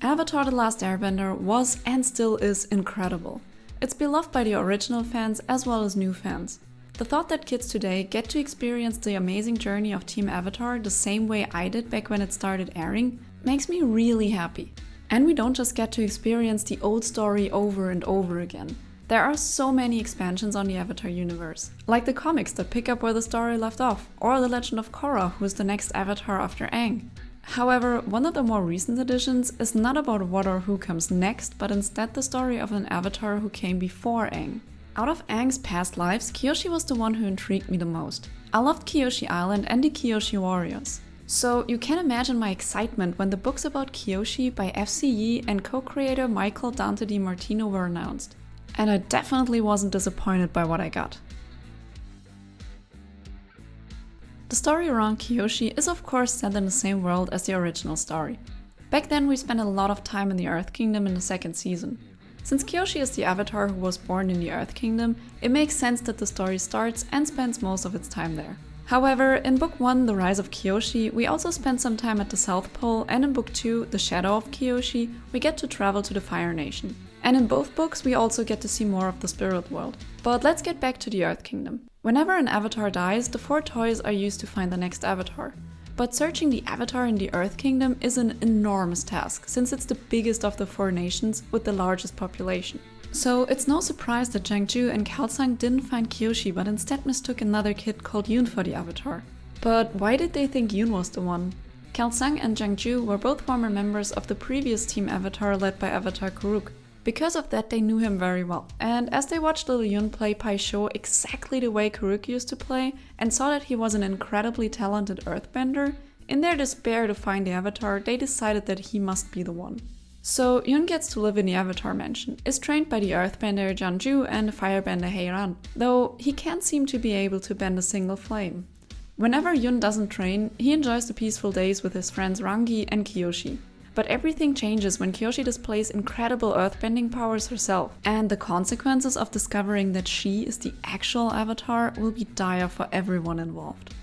Avatar the Last Airbender was and still is incredible. It's beloved by the original fans as well as new fans. The thought that kids today get to experience the amazing journey of Team Avatar the same way I did back when it started airing makes me really happy. And we don't just get to experience the old story over and over again. There are so many expansions on the Avatar universe, like the comics that pick up where the story left off, or The Legend of Korra, who is the next Avatar after Aang. However, one of the more recent additions is not about what or who comes next, but instead the story of an Avatar who came before Aang. Out of Aang's past lives, Kyoshi was the one who intrigued me the most. I loved Kyoshi Island and the Kyoshi Warriors. So you can imagine my excitement when the books about Kyoshi by f.c.yee and co-creator Michael Dante DiMartino were announced. And I definitely wasn't disappointed by what I got. The story around Kyoshi is of course set in the same world as the original story. Back then we spent a lot of time in the Earth Kingdom in the second season. Since Kyoshi is the Avatar who was born in the Earth Kingdom, it makes sense that the story starts and spends most of its time there. However, in Book 1, The Rise of Kyoshi, we also spend some time at the South Pole, and in Book 2, The Shadow of Kyoshi, we get to travel to the Fire Nation. And in both books we also get to see more of the spirit world. But let's get back to the Earth Kingdom. Whenever an Avatar dies, the 4 toys are used to find the next Avatar. But searching the Avatar in the Earth Kingdom is an enormous task, since it's the biggest of the 4 nations with the largest population. So it's no surprise that Jiangju and Kelsang didn't find Kyoshi but instead mistook another kid called Yoon for the Avatar. But why did they think Yoon was the one? Kelsang and Jiangju were both former members of the previous Team Avatar led by Avatar Karuk. Because of that, they knew him very well, and as they watched little Yoon play Pai Sho exactly the way Karuk used to play and saw that he was an incredibly talented earthbender, in their despair to find the Avatar, they decided that he must be the one. So Yoon gets to live in the Avatar Mansion, is trained by the earthbender Jiangju and the firebender Heiran, though he can't seem to be able to bend a single flame. Whenever Yoon doesn't train, he enjoys the peaceful days with his friends Rangi and Kyoshi. But everything changes when Kyoshi displays incredible earthbending powers herself, and the consequences of discovering that she is the actual Avatar will be dire for everyone involved.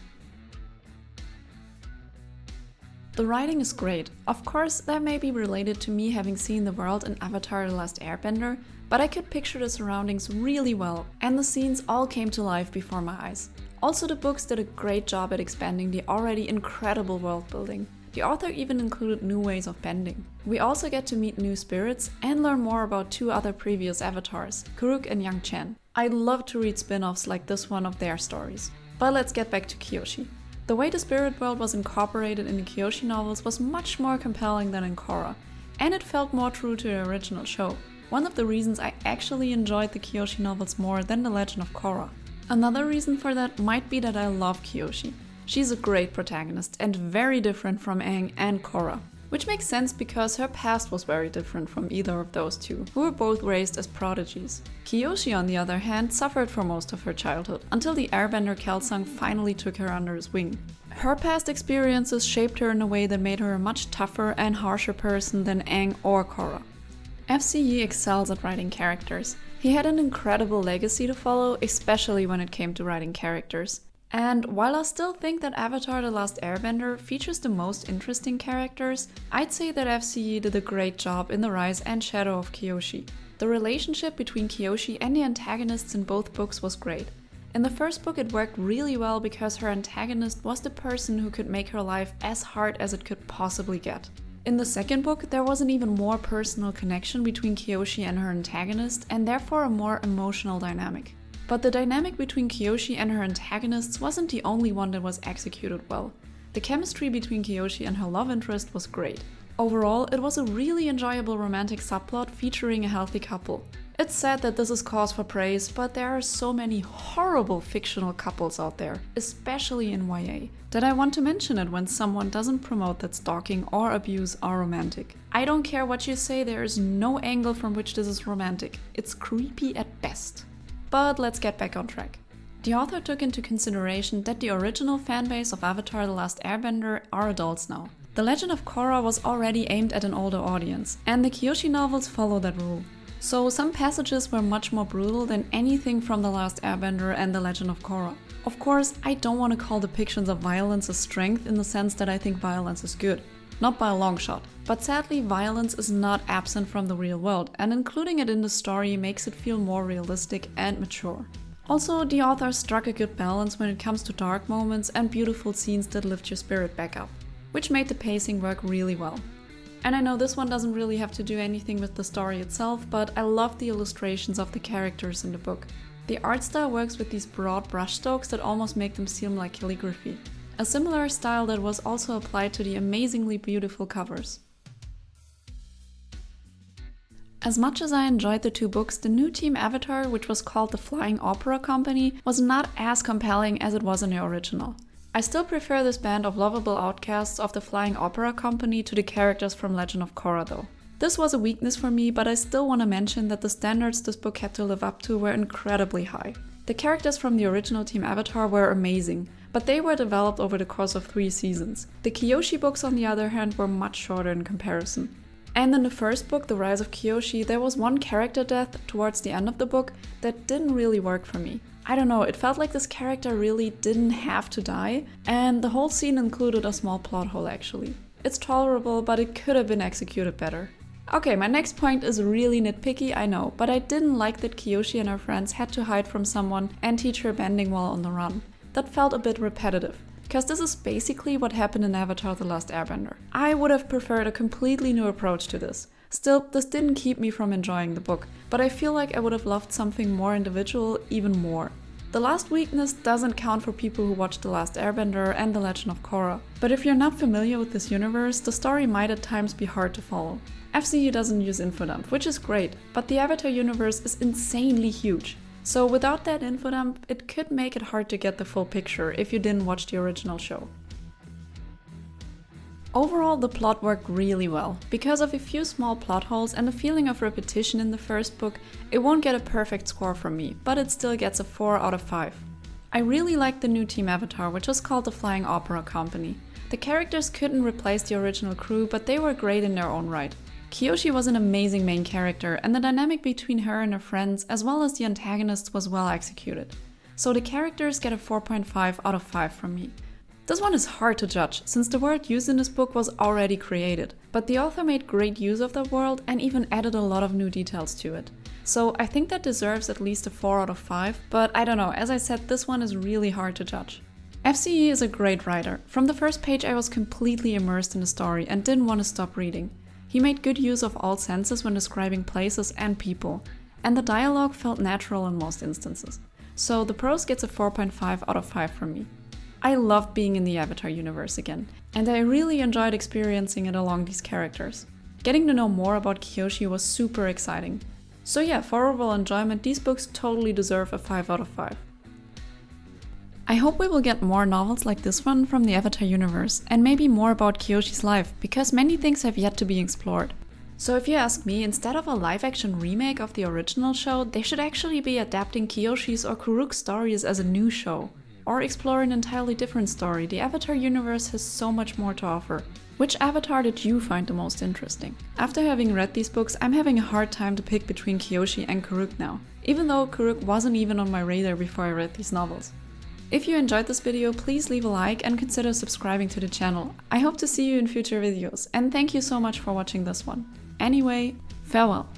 The writing is great. Of course, that may be related to me having seen the world in Avatar the Last Airbender, but I could picture the surroundings really well, and the scenes all came to life before my eyes. Also, the books did a great job at expanding the already incredible world building. The author even included new ways of bending. We also get to meet new spirits and learn more about 2 other previous avatars, Karuk and Yang Chen. I'd love to read spin-offs like this one of their stories. But let's get back to Kyoshi. The way the spirit world was incorporated in the Kyoshi novels was much more compelling than in Korra, and it felt more true to the original show. One of the reasons I actually enjoyed the Kyoshi novels more than The Legend of Korra. Another reason for that might be that I love Kyoshi. She's a great protagonist and very different from Aang and Korra, which makes sense because her past was very different from either of those two, who were both raised as prodigies. Kyoshi, on the other hand, suffered for most of her childhood, until the airbender Kelsang finally took her under his wing. Her past experiences shaped her in a way that made her a much tougher and harsher person than Aang or Korra. f.c.yee excels at writing characters. He had an incredible legacy to follow, especially when it came to writing characters. And while I still think that Avatar the Last Airbender features the most interesting characters, I'd say that f.c.yee did a great job in The Rise and Shadow of Kyoshi. The relationship between Kyoshi and the antagonists in both books was great. In the first book it worked really well because her antagonist was the person who could make her life as hard as it could possibly get. In the second book there was an even more personal connection between Kyoshi and her antagonist, and therefore a more emotional dynamic. But the dynamic between Kyoshi and her antagonists wasn't the only one that was executed well. The chemistry between Kyoshi and her love interest was great. Overall, it was a really enjoyable romantic subplot featuring a healthy couple. It's sad that this is cause for praise, but there are so many horrible fictional couples out there, especially in YA, that I want to mention it when someone doesn't promote that stalking or abuse are romantic. I don't care what you say, there is no angle from which this is romantic. It's creepy at best. But let's get back on track. The author took into consideration that the original fanbase of Avatar the Last Airbender are adults now. The Legend of Korra was already aimed at an older audience, and the Kyoshi novels follow that rule. So some passages were much more brutal than anything from The Last Airbender and The Legend of Korra. Of course, I don't want to call depictions of violence a strength in the sense that I think violence is good. not by a long shot. But sadly, violence is not absent from the real world, and including it in the story makes it feel more realistic and mature. Also, the author struck a good balance when it comes to dark moments and beautiful scenes that lift your spirit back up, which made the pacing work really well. And I know this one doesn't really have to do anything with the story itself, but I love the illustrations of the characters in the book. The art style works with these broad brushstrokes that almost make them seem like calligraphy. A similar style that was also applied to the amazingly beautiful covers. As much as I enjoyed the two books, the new Team Avatar, which was called the Flying Opera Company, was not as compelling as it was in the original. I still prefer this band of lovable outcasts of the Flying Opera Company to the characters from Legend of Korra though. This was a weakness for me, but I still want to mention that the standards this book had to live up to were incredibly high. The characters from the original Team Avatar were amazing, but they were developed over the course of 3 seasons. The Kyoshi books on the other hand were much shorter in comparison. And in the first book, The Rise of Kyoshi, there was one character death towards the end of the book that didn't really work for me. I don't know, it felt like this character really didn't have to die, and the whole scene included a small plot hole actually. It's tolerable, but it could have been executed better. Okay, my next point is really nitpicky, I know, but I didn't like that Kyoshi and her friends had to hide from someone and teach her bending while on the run. That felt a bit repetitive. Because this is basically what happened in Avatar the Last Airbender. I would have preferred a completely new approach to this. Still, this didn't keep me from enjoying the book, but I feel like I would have loved something more individual even more. The last weakness doesn't count for people who watched The Last Airbender and The Legend of Korra, but if you're not familiar with this universe, the story might at times be hard to follow. f.c.yee doesn't use infodump, which is great, but the Avatar universe is insanely huge. So without that infodump, it could make it hard to get the full picture if you didn't watch the original show. Overall, the plot worked really well. Because of a few small plot holes and a feeling of repetition in the first book, it won't get a perfect score from me, but it still gets a 4 out of 5. I really liked the new Team Avatar, which was called the Flying Opera Company. The characters couldn't replace the original crew, but they were great in their own right. Kyoshi was an amazing main character, and the dynamic between her and her friends, as well as the antagonists, was well executed. So the characters get a 4.5 out of 5 from me. This one is hard to judge, since the world used in this book was already created, but the author made great use of that world and even added a lot of new details to it. So I think that deserves at least a 4 out of 5, but I don't know, as I said, this one is really hard to judge. f.c.yee is a great writer. From the first page I was completely immersed in the story and didn't want to stop reading. He made good use of all senses when describing places and people, and the dialogue felt natural in most instances. So the prose gets a 4.5 out of 5 from me. I loved being in the Avatar universe again, and I really enjoyed experiencing it along these characters. Getting to know more about Kyoshi was super exciting. So yeah, for overall enjoyment, these books totally deserve a 5 out of 5. I hope we will get more novels like this one from the Avatar universe, and maybe more about Kyoshi's life, because many things have yet to be explored. So if you ask me, instead of a live-action remake of the original show, they should actually be adapting Kyoshi's or Kuruk's stories as a new show. Or explore an entirely different story. The Avatar universe has so much more to offer. Which Avatar did you find the most interesting? After having read these books, I'm having a hard time to pick between Kyoshi and Kuruk now, even though Kuruk wasn't even on my radar before I read these novels. If you enjoyed this video, please leave a like and consider subscribing to the channel. I hope to see you in future videos, and thank you so much for watching this one. Anyway, farewell!